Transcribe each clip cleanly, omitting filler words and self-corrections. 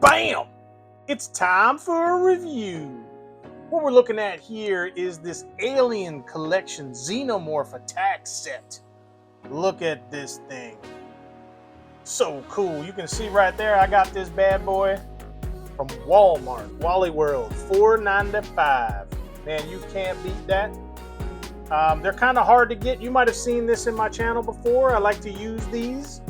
Bam! It's time for a review. What we're looking at here is this Alien Collection Xenomorph attack set. Look at this thing. So cool. You can see right there, I got this bad boy from Walmart, Wally World, $4.95. Man, you can't beat that. They're kind of hard to get. You might have seen this in my channel before. I like to use these.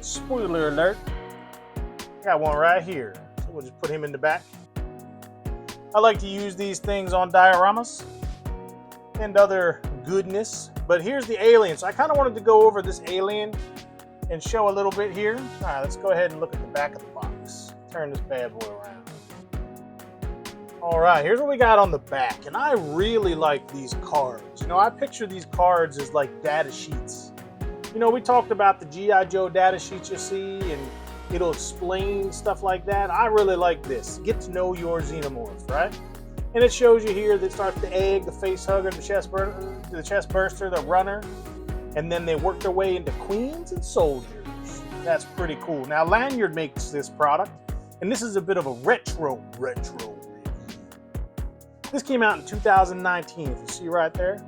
Spoiler alert. Got one right here. So we'll just put him in the back. I like to use these things on dioramas and other goodness. But here's the alien. So I kind of wanted to go over this alien and show a little bit here. All right, let's go ahead and look at the back of the box. Turn this bad boy around. All right, here's what we got on the back. And I really like these cards. You know, I picture these cards as like data sheets. You know, we talked about the G.I. Joe data sheets you see, and it'll explain stuff like that. I really like this. Get to know your Xenomorph, right? And it shows you here that starts the egg, the face hugger, the chest burster, the runner, and then they work their way into queens and soldiers. That's pretty cool. Now, Lanyard makes this product, and this is a bit of a retro review. This came out in 2019, if you see right there.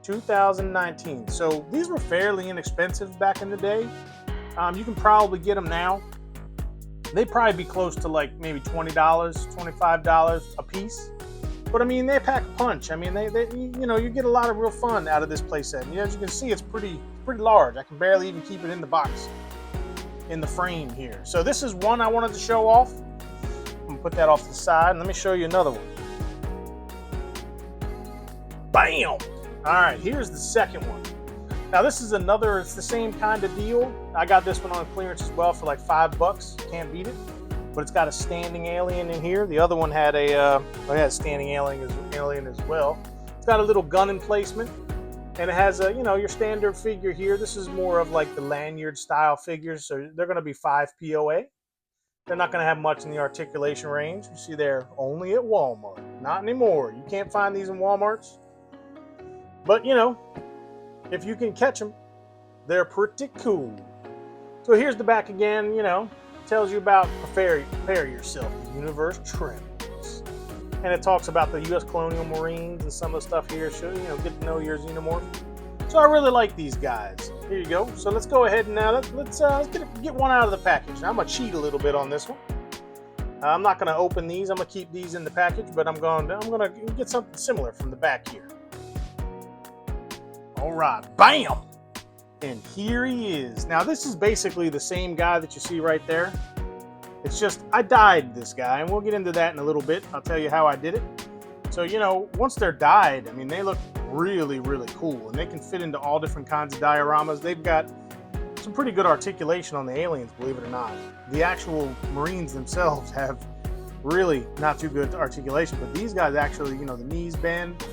2019. So these were fairly inexpensive back in the day. You can probably get them now. They'd probably be close to like maybe $20, $25 a piece. But I mean, they pack a punch. I mean, they you know, you get a lot of real fun out of this playset. And as you can see, it's pretty large. I can barely even keep it in the box, in the frame here. So this is one I wanted to show off. I'm gonna put that off to the side, and let me show you another one. Bam! All right, here's the second one. Now this is another, it's the same kind of deal. I got this one on clearance as well for like $5. Can't beat it. But it's got a standing alien in here. The other one had a standing alien as well. It's got a little gun emplacement, and it has a, you know, your standard figure here. This is more of like the lanyard style figures, so they're going to be 5 POA. They're not going to have much in the articulation range. You see, they're only at Walmart. Not anymore. You can't find these in Walmarts. But you know, if you can catch them, they're pretty cool. So here's the back again. You know, tells you about prepare yourself. The universe trembles, and it talks about the U.S. Colonial Marines and some of the stuff here. So, you know, get to know your Xenomorph. So I really like these guys. Here you go. So let's go ahead and now let's get one out of the package. Now, I'm gonna cheat a little bit on this one. I'm not gonna open these. I'm gonna keep these in the package, but I'm gonna get something similar from the back here. All right, bam! And here he is. Now, this is basically the same guy that you see right there. It's just, I dyed this guy, and we'll get into that in a little bit. I'll tell you how I did it. So, you know, once they're dyed, I mean, they look really, really cool, and they can fit into all different kinds of dioramas. They've got some pretty good articulation on the aliens, believe it or not. The actual Marines themselves have really not too good articulation, but these guys actually, you know, the knees bend,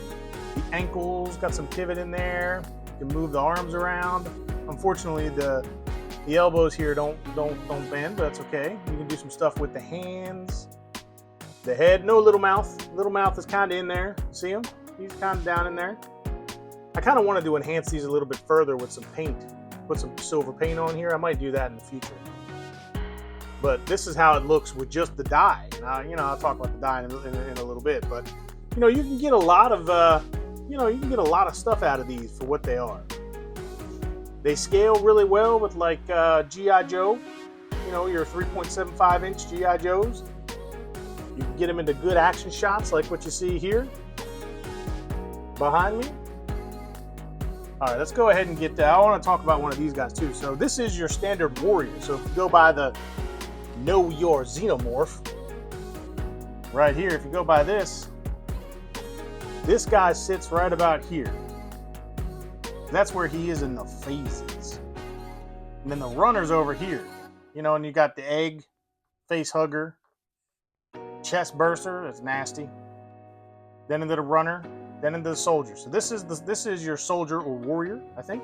the ankles got some pivot in there. You can move the arms around. Unfortunately, the elbows here don't bend, but that's okay. You can do some stuff with the hands, the head. No little mouth. Little mouth is kind of in there. See him? He's kind of down in there. I kind of wanted to enhance these a little bit further with some paint. Put some silver paint on here. I might do that in the future. But this is how it looks with just the dye. Now, you know, I'll talk about the dye in a little bit, but you know, you can get a lot of stuff out of these for what they are. They scale really well with like G.I. Joe, you know, your 3.75 inch G.I. Joes. You can get them into good action shots like what you see here behind me. All right, let's go ahead and get I want to talk about one of these guys too. So this is your standard warrior. So if you go by the Know Your Xenomorph right here, if you go by this guy sits right about here. That's where he is in the phases. And then the runner's over here. You know, and you got the egg, face hugger, chest burster, that's nasty. Then into the runner, then into the soldier. So this is your soldier or warrior, I think.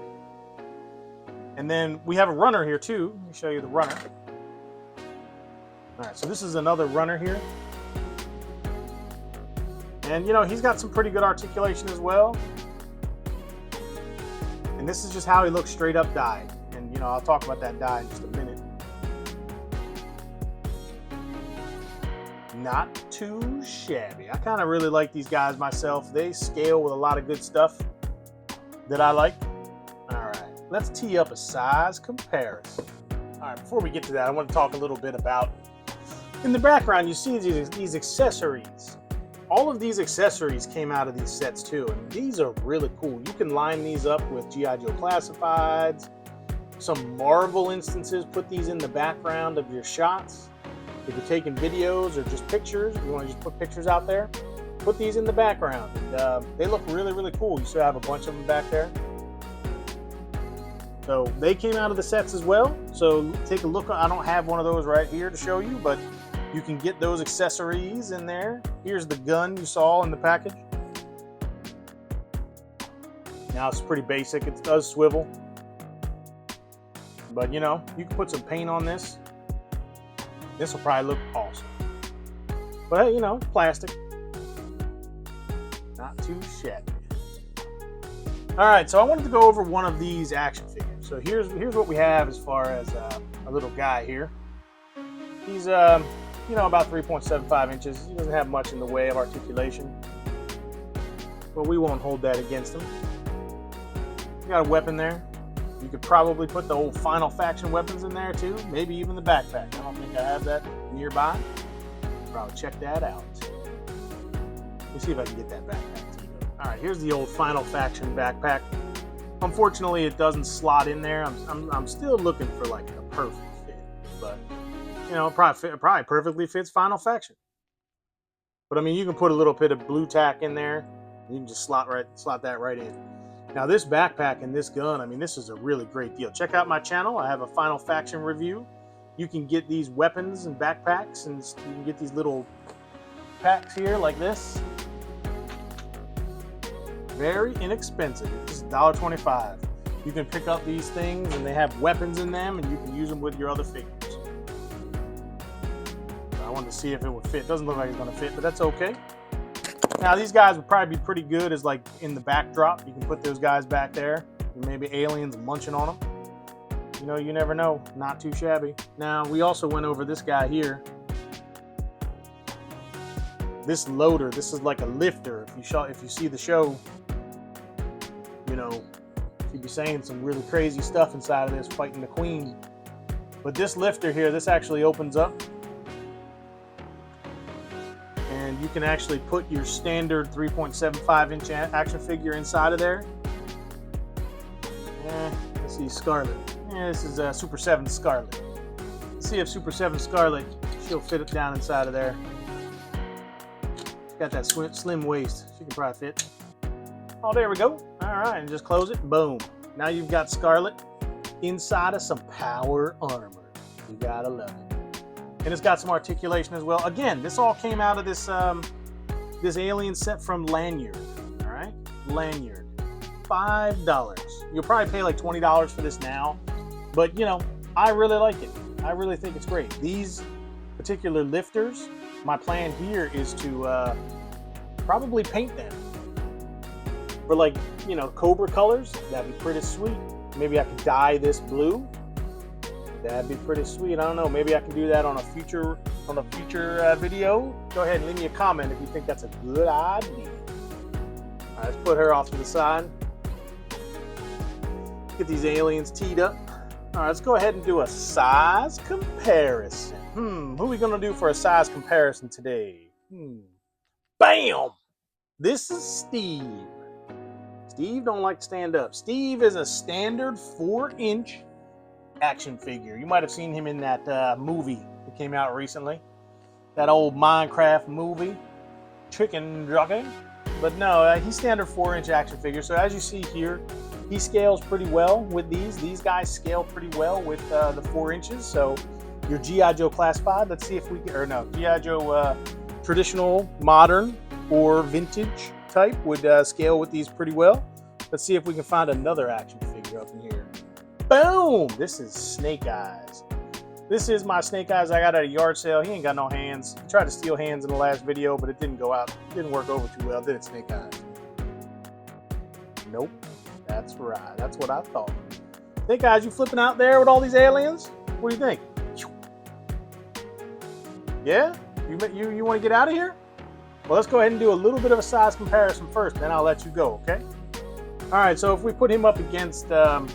And then we have a runner here too. Let me show you the runner. All right, so this is another runner here. And, you know, he's got some pretty good articulation as well. And this is just how he looks straight up dyed. And, you know, I'll talk about that dye in just a minute. Not too shabby. I kind of really like these guys myself. They scale with a lot of good stuff that I like. All right, let's tee up a size comparison. All right, before we get to that, I want to talk a little bit about, in the background, you see these accessories. All of these accessories came out of these sets too, and these are really cool. You can line these up with G.I. Joe Classifieds, some Marvel instances, put these in the background of your shots. If you're taking videos or just pictures, if you want to just put pictures out there, put these in the background. And, they look really, really cool. You still have a bunch of them back there. So they came out of the sets as well. So take a look. I don't have one of those right here to show you, but you can get those accessories in there. Here's the gun you saw in the package. Now it's pretty basic. It does swivel. But you know, you can put some paint on this. This will probably look awesome. But you know, plastic. Not too shabby. All right, so I wanted to go over one of these action figures. So here's what we have as far as a little guy here. He's you know, about 3.75 inches. He doesn't have much in the way of articulation, but we won't hold that against him. You got a weapon there. You could probably put the old Final Faction weapons in there too. Maybe even the backpack. I don't think I have that nearby. Probably check that out. Let me see if I can get that backpack to you. All right, here's the old Final Faction backpack. Unfortunately, it doesn't slot in there. I'm still looking for like a perfect fit, but you know, it probably perfectly fits Final Faction. But I mean, you can put a little bit of blue tack in there. You can just slot that right in. Now this backpack and this gun, I mean, this is a really great deal. Check out my channel. I have a Final Faction review. You can get these weapons and backpacks, and you can get these little packs here like this. Very inexpensive. It's $1.25. You can pick up these things, and they have weapons in them, and you can use them with your other figures. So I wanted to see if it would fit. Doesn't look like it's going to fit, but that's okay. Now these guys would probably be pretty good as like in the backdrop. You can put those guys back there, and maybe aliens munching on them. You know, you never know. Not too shabby. Now we also went over this guy here. This loader. This is like a lifter. If you see the show, you know, you'd be saying some really crazy stuff inside of this, fighting the Queen. But this lifter here, this actually opens up. And you can actually put your standard 3.75 inch action figure inside of there. Let's see, Scarlet. This is Super 7 Scarlet. Let's see if Super 7 Scarlet, she'll fit it down inside of there. She's got that slim waist. She can probably fit. Oh, there we go. All right, and just close it. Boom. Now you've got Scarlet inside of some power armor. You gotta love it. And it's got some articulation as well. Again, this all came out of this this alien set from Lanyard. All right, Lanyard, $5. You'll probably pay like $20 for this now, but you know, I really like it. I really think it's great. These particular lifters, my plan here is to probably paint them for like, you know, Cobra colors. That'd be pretty sweet. Maybe I could dye this blue. That'd be pretty sweet. I don't know. Maybe I can do that on a future video. Go ahead and leave me a comment if you think that's a good idea. All right, let's put her off to the side. Get these aliens teed up. All right, let's go ahead and do a size comparison. Who are we gonna do for a size comparison today? Bam! This is Steve. Steve don't like to stand up. Steve is a standard 4-inch action figure. You might have seen him in that movie that came out recently. That old Minecraft movie, Chicken Jockey. But no, he's standard 4-inch action figure. So as you see here, he scales pretty well with these. These guys scale pretty well with the 4 inches. So your G.I. Joe Classified, let's see if we can, or no, G.I. Joe traditional, modern, or vintage type would scale with these pretty well. Let's see if we can find another action figure up in here. Boom! This is Snake Eyes. This is my Snake Eyes I got at a yard sale. He ain't got no hands. He tried to steal hands in the last video, but it didn't go out. It didn't work over too well, did it, Snake Eyes? Nope. That's right. That's what I thought. Snake Eyes, you flipping out there with all these aliens? What do you think? Yeah? You want to get out of here? Well, let's go ahead and do a little bit of a size comparison first, then I'll let you go, okay? All right, so if we put him up against the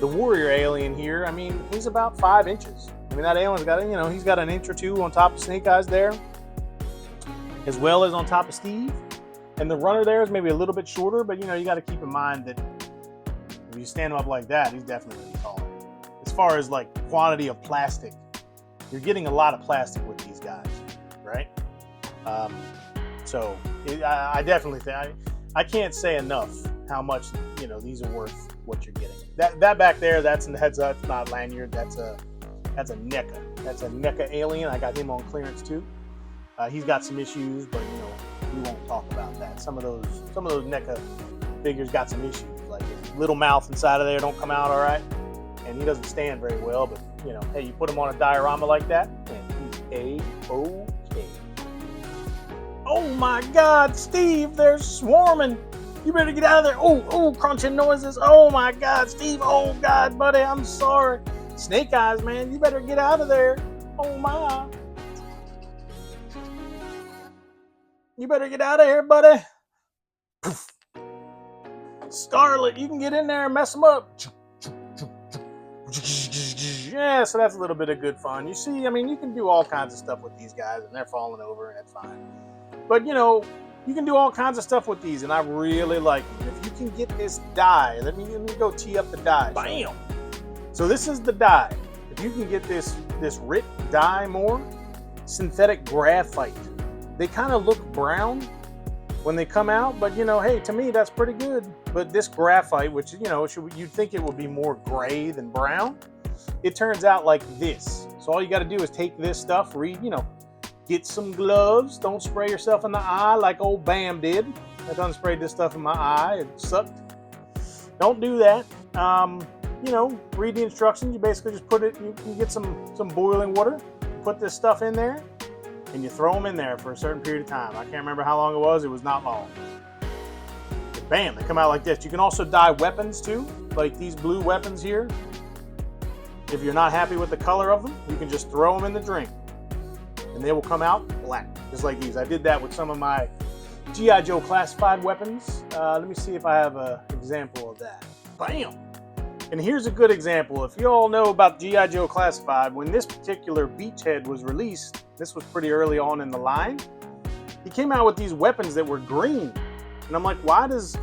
warrior alien here, I mean, he's about 5 inches. I mean, that alien's got, he's got an inch or two on top of Snake Eyes there, as well as on top of Steve. And the runner there is maybe a little bit shorter, but you got to keep in mind that if you stand him up like that, he's definitely going to be taller. As far as like quantity of plastic, you're getting a lot of plastic with these guys, right? I definitely think I can't say enough how much these are worth what you're getting. That back there, that's not lanyard. That's a NECA. That's a NECA alien. I got him on clearance too. He's got some issues, but we won't talk about that. Some of those NECA figures got some issues, like his little mouth inside of there don't come out all right, and he doesn't stand very well. But hey, you put him on a diorama like that, and he's A-OK. Oh my God, Steve, they're swarming. You better get out of there. Oh, crunching noises. Oh my God, Steve. Oh God, buddy, I'm sorry. Snake Eyes, man, you better get out of there. Oh my. You better get out of here, buddy. Poof. Scarlet, you can get in there and mess them up. Yeah, so that's a little bit of good fun. You see, I mean, you can do all kinds of stuff with these guys, and they're falling over, and that's fine. But, you can do all kinds of stuff with these, and I really like them. If you can get this die, let me go tee up the die. Bam! So this is the die. If you can get this RIT die more, synthetic graphite. They kind of look brown when they come out, but hey, to me that's pretty good. But this graphite, which you'd think it would be more gray than brown, it turns out like this. So all you got to do is take this stuff, get some gloves. Don't spray yourself in the eye like old Bam did. I done sprayed this stuff in my eye. It sucked. Don't do that. Read the instructions. You basically just put it. You get some boiling water. Put this stuff in there, and you throw them in there for a certain period of time. I can't remember how long it was. It was not long. But bam, they come out like this. You can also dye weapons too, like these blue weapons here. If you're not happy with the color of them, you can just throw them in the drink, and they will come out black, just like these. I did that with some of my G.I. Joe classified weapons. Let me see if I have an example of that. Bam! And here's a good example. If you all know about G.I. Joe Classified, when this particular Beachhead was released, this was pretty early on in the line, he came out with these weapons that were green. And I'm like, why does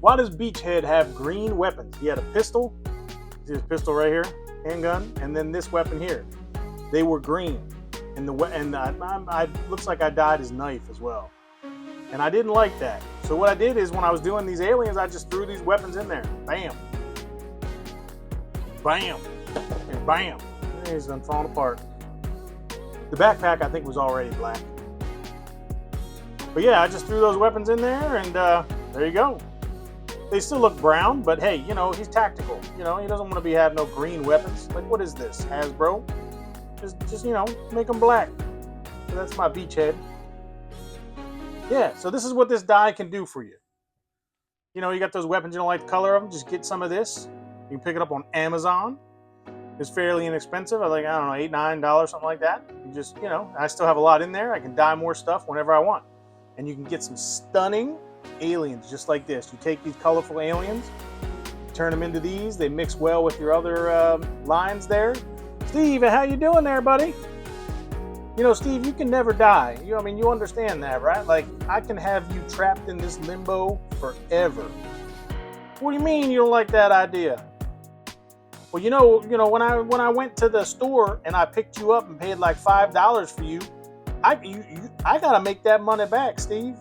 Beachhead have green weapons? He had a pistol. See this pistol right here? Handgun. And then this weapon here. They were green. And looks like I dyed his knife as well. And I didn't like that. So what I did is when I was doing these aliens, I just threw these weapons in there. Bam. Bam! And bam! He's done falling apart. The backpack, I think, was already black. But yeah, I just threw those weapons in there, and there you go. They still look brown, but hey, he's tactical. He doesn't want to have no green weapons. Like, what is this, Hasbro? Just make them black. So that's my Beachhead. Yeah, so this is what this die can do for you. You got those weapons, you don't like the color of them, just get some of this. You can pick it up on Amazon. It's fairly inexpensive. I think, I don't know, $8, $9, something like that. You just, I still have a lot in there. I can dye more stuff whenever I want. And you can get some stunning aliens just like this. You take these colorful aliens, turn them into these. They mix well with your other lines there. Steve, how you doing there, buddy? Steve, you can never die. You understand that, right? Like, I can have you trapped in this limbo forever. What do you mean you don't like that idea? Well, when I went to the store and I picked you up and paid like $5 for you, I gotta make that money back, Steve.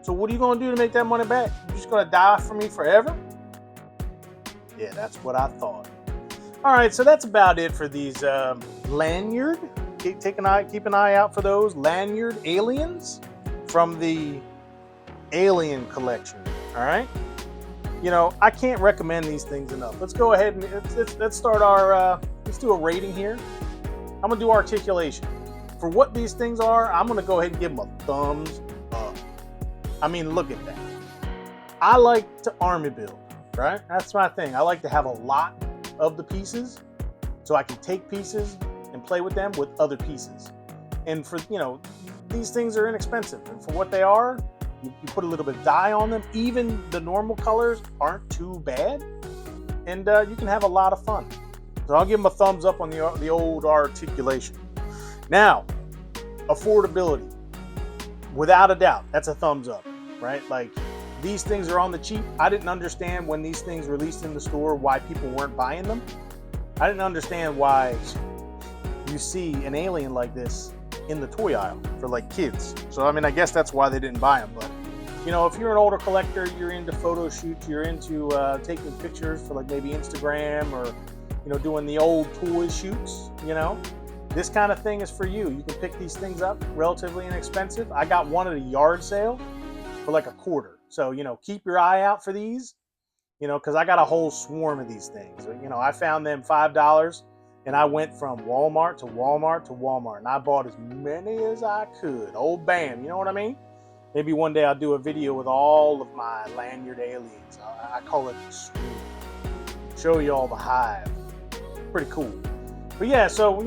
So what are you gonna do to make that money back? You just gonna die for me forever? Yeah, that's what I thought. All right, so that's about it for these lanyard. Keep an eye out for those lanyard aliens from the Alien collection. All right. I can't recommend these things enough. Let's go ahead and let's start our, let's do a rating here. I'm going to do Articulation. For what these things are, I'm going to go ahead and give them a thumbs up. Look at that. I like to army build, right? That's my thing. I like to have a lot of the pieces so I can take pieces and and play with them with other pieces. And for, these things are inexpensive. And for what they are, you put a little bit of dye on them. Even the normal colors aren't too bad. And you can have a lot of fun. So I'll give them a thumbs up on the old Articulation. Now, affordability. Without a doubt, that's a thumbs up, right? Like, these things are on the cheap. I didn't understand when these things released in the store why people weren't buying them. I didn't understand why you see an alien like this in the toy aisle for like kids. So I mean, I guess that's why they didn't buy them. But if you're an older collector, you're into photo shoots, you're into taking pictures for like maybe Instagram or doing the old toy shoots, this kind of thing is for you. You can pick these things up relatively inexpensive. I got one at a yard sale for like $0.25. So keep your eye out for these, because I got a whole swarm of these things. I found them $5. And I went from Walmart to Walmart to Walmart. And I bought as many as I could. Old bam, you know what I mean? Maybe one day I'll do a video with all of my lanyard aliens. I call it the swoop. Show you all the hive. Pretty cool. But yeah, so,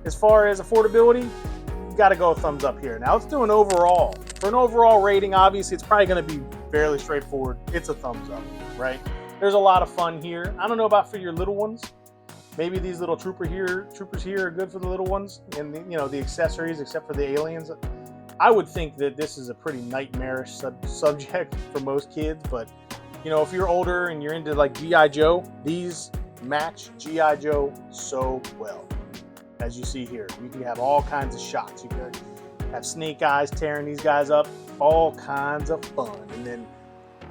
as far as affordability, you got to go a thumbs up here. Now let's do an overall. For an overall rating, obviously, it's probably going to be fairly straightforward. It's a thumbs up, right? There's a lot of fun here. I don't know about for your little ones. Maybe these little troopers here are good for the little ones, and the accessories, except for the aliens. I would think that this is a pretty nightmarish subject for most kids, but if you're older and you're into like G.I. Joe, these match G.I. Joe so well. As you see here, you can have all kinds of shots. You can have Snake Eyes tearing these guys up, all kinds of fun, and then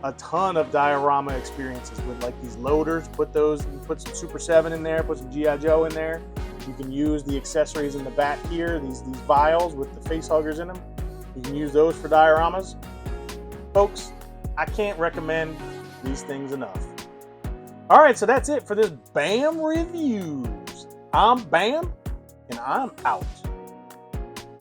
a ton of diorama experiences with like these loaders. Put some Super 7 in there, put some G.I. Joe in there. You can use the accessories in the back here, these vials with the face huggers in them. You can use those for dioramas. Folks, I can't recommend these things enough. All right, so that's it for this BAM Reviews. I'm Bam, and I'm out.